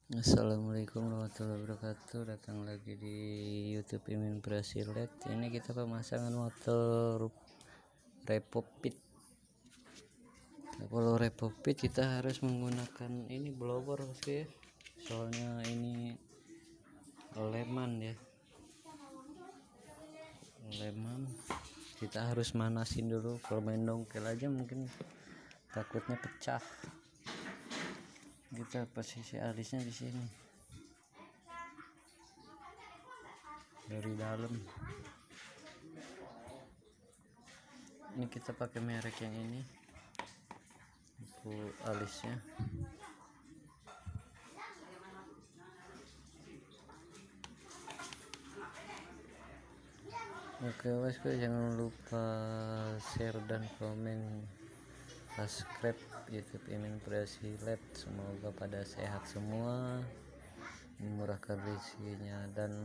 Assalamualaikum warahmatullahi wabarakatuh. Datang lagi di YouTube Imin Brasilet. Ini kita pemasangan motor Repopit. Kalau Repopit kita harus menggunakan ini blower sih, soalnya ini leman ya. Leman kita harus manasin dulu. Kalau main dongkel aja mungkin takutnya pecah. Kita posisi alisnya di sini dari dalam. Ini kita pakai merek yang ini, itu alisnya. Oke bosku, jangan lupa share dan komen, subscribe YouTube Imin Brasilet. Semoga pada sehat semua, memurahkan rezekinya dan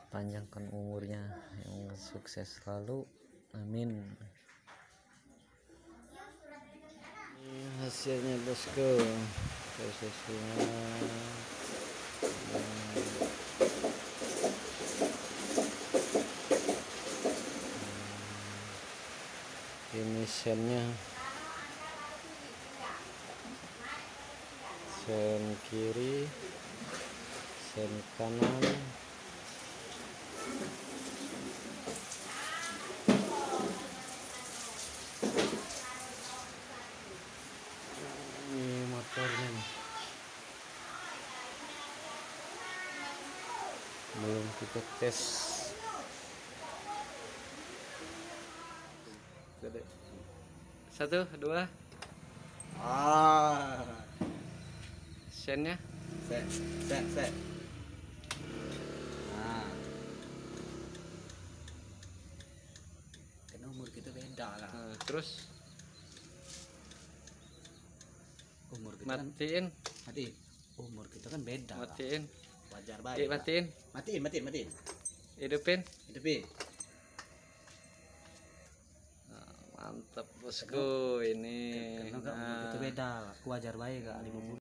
panjangkan umurnya, yang sukses selalu, amin. Hasilnya bosku, prosesnya ini sennya, sen kiri, sen kanan, ini motornya nih. Belum kita tes. Satu, dua. Sennya Set. Nah, karena umur kita beda lah. Terus Umur kita matiin, mati. Umur kita kan beda. matiin, Wajar baik. matiin, Matiin. hidupin. Hidupi. Mantap bosku, ini Karena umur kita beda. Aku wajar baik kak. 50